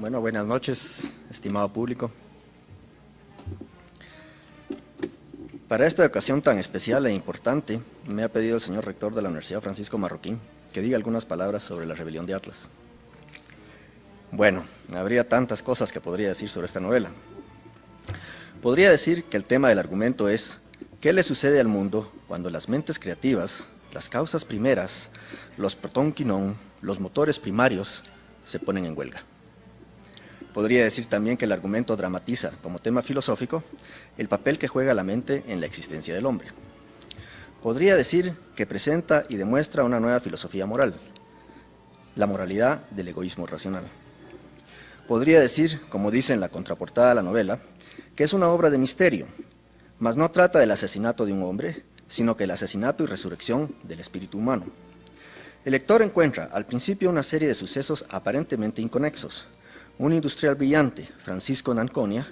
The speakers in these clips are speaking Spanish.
Bueno, buenas noches, estimado público. Para esta ocasión tan especial e importante, me ha pedido el señor rector de la Universidad Francisco Marroquín que diga algunas palabras sobre la rebelión de Atlas. Bueno, habría tantas cosas que podría decir sobre esta novela. Podría decir que el tema del argumento es ¿qué le sucede al mundo cuando las mentes creativas, las causas primeras, los proton-quinón, los motores primarios se ponen en huelga? Podría decir también que el argumento dramatiza, como tema filosófico, el papel que juega la mente en la existencia del hombre. Podría decir que presenta y demuestra una nueva filosofía moral, la moralidad del egoísmo racional. Podría decir, como dice en la contraportada de la novela, que es una obra de misterio, mas no trata del asesinato de un hombre, sino que el asesinato y resurrección del espíritu humano. El lector encuentra al principio una serie de sucesos aparentemente inconexos. Un industrial brillante, Francisco d'Anconia,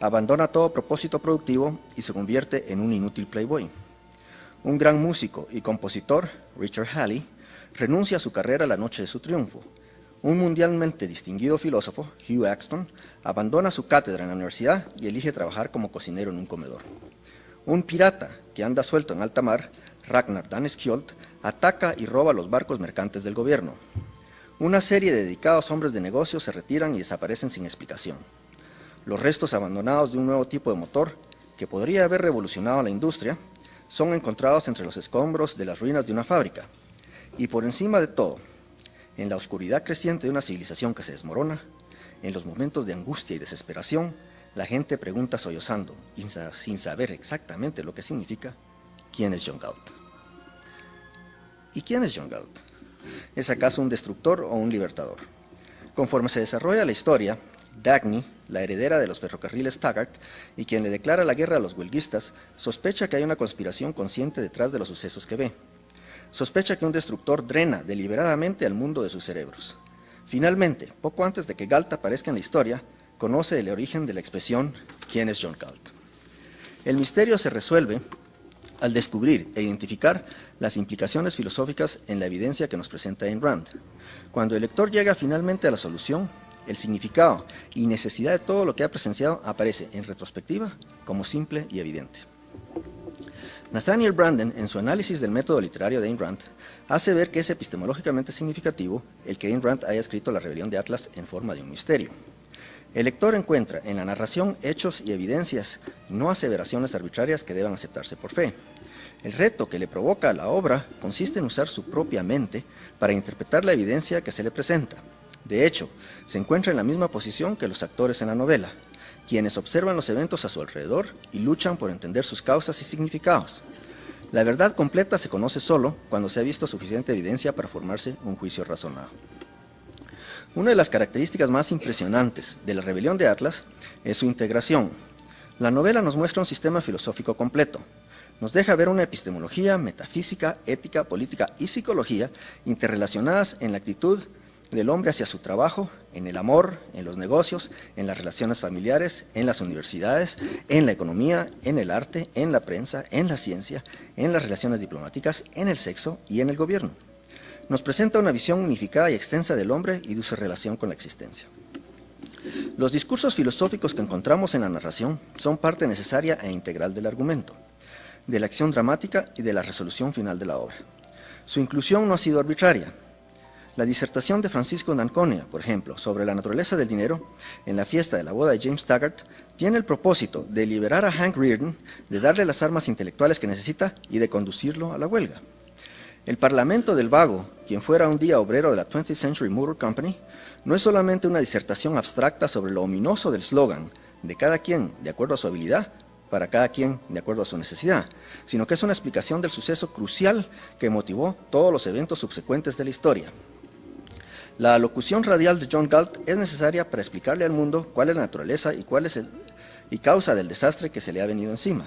abandona todo propósito productivo y se convierte en un inútil playboy. Un gran músico y compositor, Richard Halley, renuncia a su carrera la noche de su triunfo. Un mundialmente distinguido filósofo, Hugh Axton, abandona su cátedra en la universidad y elige trabajar como cocinero en un comedor. Un pirata que anda suelto en alta mar, Ragnar Daneskjöld, ataca y roba los barcos mercantes del gobierno. Una serie de dedicados hombres de negocios se retiran y desaparecen sin explicación. Los restos abandonados de un nuevo tipo de motor, que podría haber revolucionado la industria, son encontrados entre los escombros de las ruinas de una fábrica. Y por encima de todo, en la oscuridad creciente de una civilización que se desmorona, en los momentos de angustia y desesperación, la gente pregunta sollozando, sin saber exactamente lo que significa, ¿quién es John Galt? ¿Y quién es John Galt? ¿Es acaso un destructor o un libertador? Conforme se desarrolla la historia, Dagny, la heredera de los ferrocarriles Taggart, y quien le declara la guerra a los huelguistas, sospecha que hay una conspiración consciente detrás de los sucesos que ve. Sospecha que un destructor drena deliberadamente al mundo de sus cerebros. Finalmente, poco antes de que Galt aparezca en la historia, conoce el origen de la expresión ¿quién es John Galt? El misterio se resuelve al descubrir e identificar las implicaciones filosóficas en la evidencia que nos presenta Ayn Rand. Cuando el lector llega finalmente a la solución, el significado y necesidad de todo lo que ha presenciado aparece en retrospectiva como simple y evidente. Nathaniel Branden, en su análisis del método literario de Ayn Rand, hace ver que es epistemológicamente significativo el que Ayn Rand haya escrito La rebelión de Atlas en forma de un misterio. El lector encuentra en la narración hechos y evidencias, no aseveraciones arbitrarias que deban aceptarse por fe. El reto que le provoca a la obra consiste en usar su propia mente para interpretar la evidencia que se le presenta. De hecho, se encuentra en la misma posición que los actores en la novela, quienes observan los eventos a su alrededor y luchan por entender sus causas y significados. La verdad completa se conoce solo cuando se ha visto suficiente evidencia para formarse un juicio razonado. Una de las características más impresionantes de la rebelión de Atlas es su integración. La novela nos muestra un sistema filosófico completo. Nos deja ver una epistemología, metafísica, ética, política y psicología interrelacionadas en la actitud del hombre hacia su trabajo, en el amor, en los negocios, en las relaciones familiares, en las universidades, en la economía, en el arte, en la prensa, en la ciencia, en las relaciones diplomáticas, en el sexo y en el gobierno. Nos presenta una visión unificada y extensa del hombre y de su relación con la existencia. Los discursos filosóficos que encontramos en la narración son parte necesaria e integral del argumento, de la acción dramática y de la resolución final de la obra. Su inclusión no ha sido arbitraria. La disertación de Francisco d'Anconia, por ejemplo, sobre la naturaleza del dinero, en la fiesta de la boda de James Taggart, tiene el propósito de liberar a Hank Rearden, de darle las armas intelectuales que necesita y de conducirlo a la huelga. El parlamento del vago, quien fuera un día obrero de la 20th Century Motor Company, no es solamente una disertación abstracta sobre lo ominoso del slogan de cada quien de acuerdo a su habilidad, para cada quien de acuerdo a su necesidad, sino que es una explicación del suceso crucial que motivó todos los eventos subsecuentes de la historia. La alocución radial de John Galt es necesaria para explicarle al mundo cuál es la naturaleza y causa del desastre que se le ha venido encima,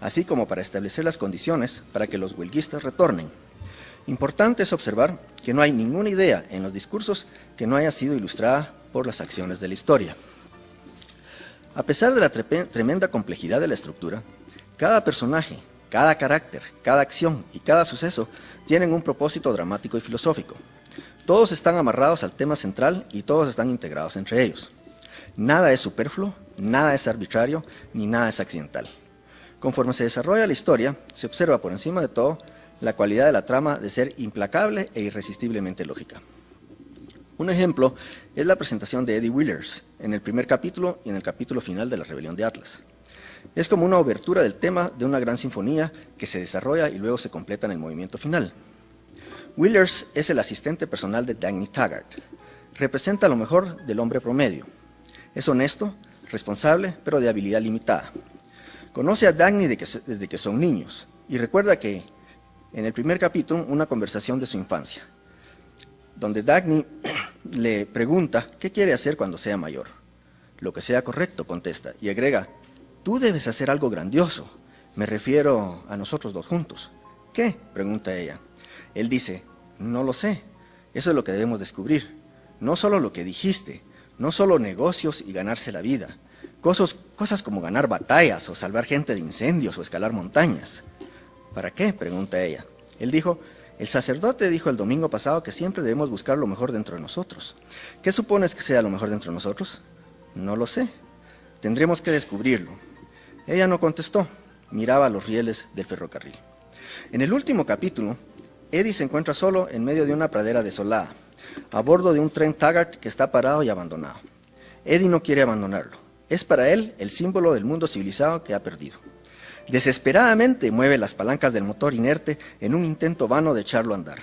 así como para establecer las condiciones para que los huelguistas retornen. Importante es observar que no hay ninguna idea en los discursos que no haya sido ilustrada por las acciones de la historia. A pesar de la tremenda complejidad de la estructura, cada personaje, cada carácter, cada acción y cada suceso tienen un propósito dramático y filosófico. Todos están amarrados al tema central y todos están integrados entre ellos. Nada es superfluo, nada es arbitrario, ni nada es accidental. Conforme se desarrolla la historia, se observa por encima de todo la cualidad de la trama de ser implacable e irresistiblemente lógica. Un ejemplo es la presentación de Eddie Willers en el primer capítulo y en el capítulo final de La Rebelión de Atlas. Es como una obertura del tema de una gran sinfonía que se desarrolla y luego se completa en el movimiento final. Willers es el asistente personal de Dagny Taggart. Representa lo mejor del hombre promedio. Es honesto, responsable, pero de habilidad limitada. Conoce a Dagny desde que son niños y recuerda que en el primer capítulo una conversación de su infancia, donde Dagny le pregunta qué quiere hacer cuando sea mayor. Lo que sea correcto, contesta, y agrega, tú debes hacer algo grandioso, me refiero a nosotros dos juntos. ¿Qué?, pregunta ella. Él dice, no lo sé, eso es lo que debemos descubrir. No solo lo que dijiste, no solo negocios y ganarse la vida, cosas como ganar batallas o salvar gente de incendios o escalar montañas. ¿Para qué?, pregunta ella. Él dijo, el sacerdote dijo el domingo pasado que siempre debemos buscar lo mejor dentro de nosotros. ¿Qué supones que sea lo mejor dentro de nosotros? No lo sé, tendremos que descubrirlo. Ella no contestó, miraba los rieles del ferrocarril. En el último capítulo, Eddie se encuentra solo en medio de una pradera desolada, a bordo de un tren Taggart que está parado y abandonado. Eddie no quiere abandonarlo. Es para él el símbolo del mundo civilizado que ha perdido. Desesperadamente mueve las palancas del motor inerte en un intento vano de echarlo a andar.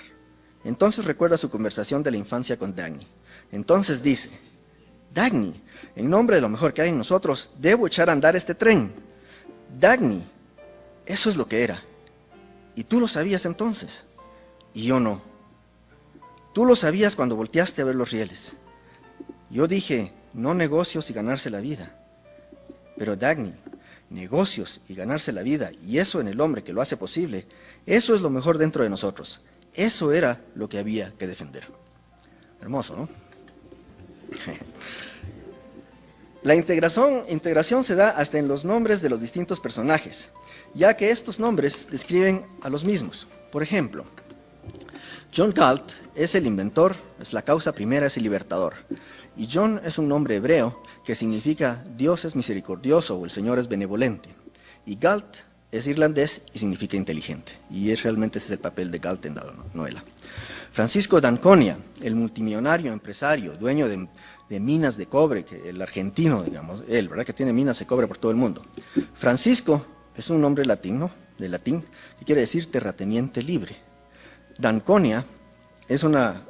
Entonces recuerda su conversación de la infancia con Dagny. Entonces dice, Dagny, en nombre de lo mejor que hay en nosotros, debo echar a andar este tren. Dagny, eso es lo que era. Y tú lo sabías entonces. Y yo no. Tú lo sabías cuando volteaste a ver los rieles. Yo dije, no negocios y ganarse la vida. Pero Dagny, negocios y ganarse la vida, y eso en el hombre que lo hace posible, eso es lo mejor dentro de nosotros. Eso era lo que había que defender. Hermoso, ¿no? La integración se da hasta en los nombres de los distintos personajes, ya que estos nombres describen a los mismos. Por ejemplo, John Galt es el inventor, es la causa primera, es el libertador. Y John es un nombre hebreo que significa Dios es misericordioso o el Señor es benevolente. Y Galt es irlandés y significa inteligente. Y realmente ese es el papel de Galt en la novela. Francisco d'Anconia, el multimillonario empresario, dueño de minas de cobre, el argentino, digamos, él, ¿verdad?, que tiene minas de cobre por todo el mundo. Francisco es un nombre latino, de latín, que quiere decir terrateniente libre. D'Anconia es una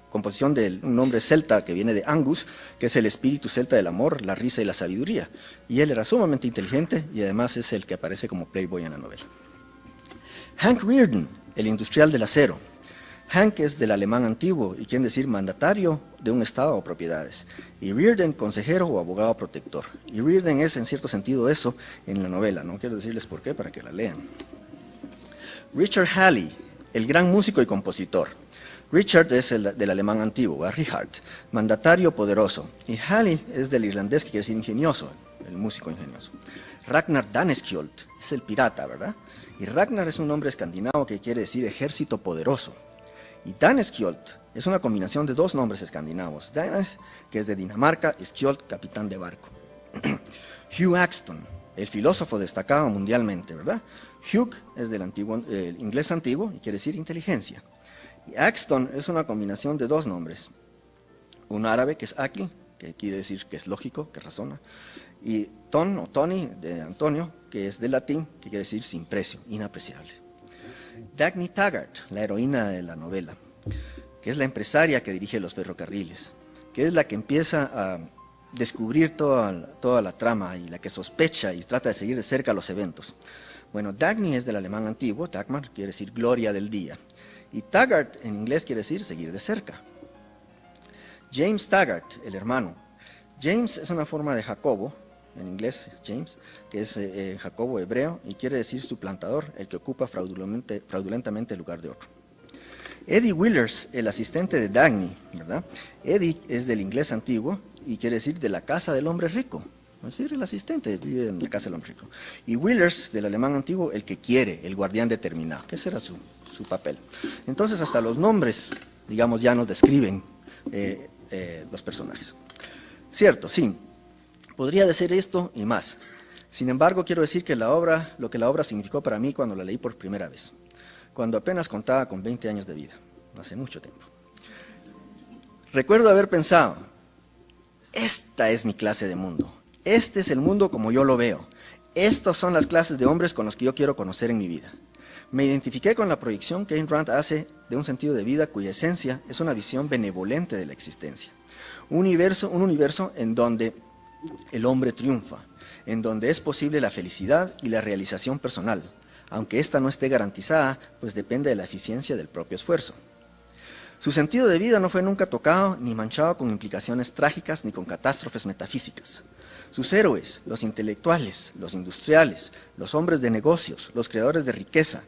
composición de un nombre celta que viene de Angus, que es el espíritu celta del amor, la risa y la sabiduría. Y él era sumamente inteligente y además es el que aparece como playboy en la novela. Hank Rearden, el industrial del acero. Hank es del alemán antiguo y quiere decir mandatario de un estado o propiedades. Y Rearden, consejero o abogado protector. Y Rearden es en cierto sentido eso en la novela. No quiero decirles por qué para que la lean. Richard Halley, el gran músico y compositor. Richard es del alemán antiguo, Richard, mandatario poderoso. Y Halley es del irlandés que quiere decir ingenioso, el músico ingenioso. Ragnar Daneskjöld es el pirata, ¿verdad? Y Ragnar es un nombre escandinavo que quiere decir ejército poderoso. Y Daneskjöld es una combinación de dos nombres escandinavos. Danes, que es de Dinamarca, y Skjöld, capitán de barco. Hugh Axton, el filósofo destacado mundialmente, ¿verdad? Hugh es del inglés antiguo y quiere decir inteligencia. Y Axton es una combinación de dos nombres. Un árabe que es Akil, que quiere decir que es lógico, que razona. Y Ton o Tony de Antonio, que es del latín, que quiere decir sin precio, inapreciable. Dagny Taggart, la heroína de la novela, que es la empresaria que dirige los ferrocarriles, que es la que empieza a descubrir toda la trama y la que sospecha y trata de seguir de cerca los eventos. Bueno, Dagny es del alemán antiguo, Dagmar quiere decir gloria del día, y Taggart en inglés quiere decir seguir de cerca. James Taggart, el hermano. James es una forma de Jacobo, en inglés James, que es Jacobo hebreo, y quiere decir suplantador, el que ocupa fraudulentamente el lugar de otro. Eddie Willers, el asistente de Dagny, ¿verdad? Eddie es del inglés antiguo y quiere decir de la casa del hombre rico. Es decir, el asistente vive en la casa del hombre rico. Y Willers, del alemán antiguo, el que quiere, el guardián determinado, que ese era su papel. Entonces, hasta los nombres digamos, ya nos describen los personajes. Cierto, sí, podría decir esto y más. Sin embargo, quiero decir que lo que la obra significó para mí cuando la leí por primera vez, cuando apenas contaba con 20 años de vida, hace mucho tiempo. Recuerdo haber pensado, esta es mi clase de mundo, este es el mundo como yo lo veo, estas son las clases de hombres con los que yo quiero conocer en mi vida. Me identifiqué con la proyección que Ayn Rand hace de un sentido de vida cuya esencia es una visión benevolente de la existencia. Un universo en donde el hombre triunfa, en donde es posible la felicidad y la realización personal, aunque ésta no esté garantizada, pues depende de la eficiencia del propio esfuerzo. Su sentido de vida no fue nunca tocado ni manchado con implicaciones trágicas ni con catástrofes metafísicas. Sus héroes, los intelectuales, los industriales, los hombres de negocios, los creadores de riqueza,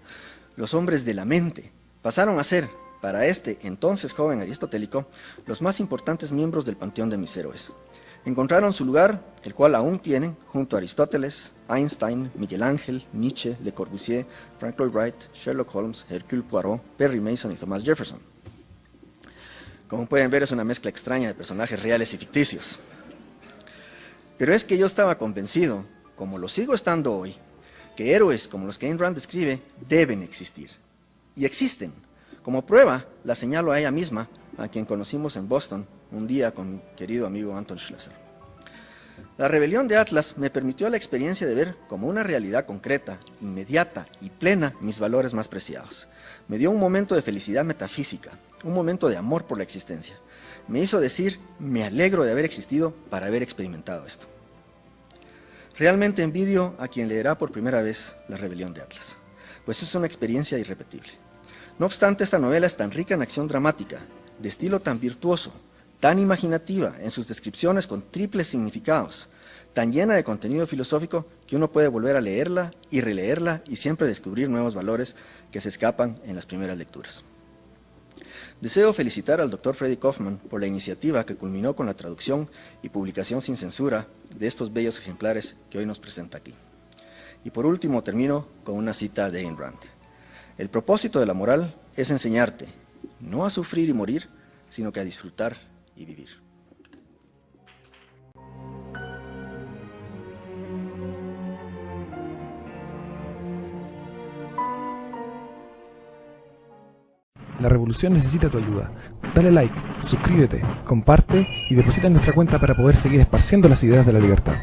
los hombres de la mente, pasaron a ser, para este entonces joven aristotélico, los más importantes miembros del panteón de mis héroes. Encontraron su lugar, el cual aún tienen, junto a Aristóteles, Einstein, Miguel Ángel, Nietzsche, Le Corbusier, Frank Lloyd Wright, Sherlock Holmes, Hercule Poirot, Perry Mason y Thomas Jefferson. Como pueden ver, es una mezcla extraña de personajes reales y ficticios. Pero es que yo estaba convencido, como lo sigo estando hoy, que héroes como los que Ayn Rand describe deben existir. Y existen. Como prueba, la señalo a ella misma, a quien conocimos en Boston un día con mi querido amigo Anton Schlesser. La rebelión de Atlas me permitió la experiencia de ver como una realidad concreta, inmediata y plena mis valores más preciados. Me dio un momento de felicidad metafísica, un momento de amor por la existencia. Me hizo decir, me alegro de haber existido para haber experimentado esto. Realmente envidio a quien leerá por primera vez La rebelión de Atlas, pues es una experiencia irrepetible. No obstante, esta novela es tan rica en acción dramática, de estilo tan virtuoso, tan imaginativa en sus descripciones con triples significados, tan llena de contenido filosófico que uno puede volver a leerla y releerla y siempre descubrir nuevos valores que se escapan en las primeras lecturas. Deseo felicitar al Dr. Freddy Kaufman por la iniciativa que culminó con la traducción y publicación sin censura de estos bellos ejemplares que hoy nos presenta aquí. Y por último termino con una cita de Ayn Rand. El propósito de la moral es enseñarte, no a sufrir y morir, sino que a disfrutar y vivir. La revolución necesita tu ayuda. Dale like, suscríbete, comparte y deposita en nuestra cuenta para poder seguir esparciendo las ideas de la libertad.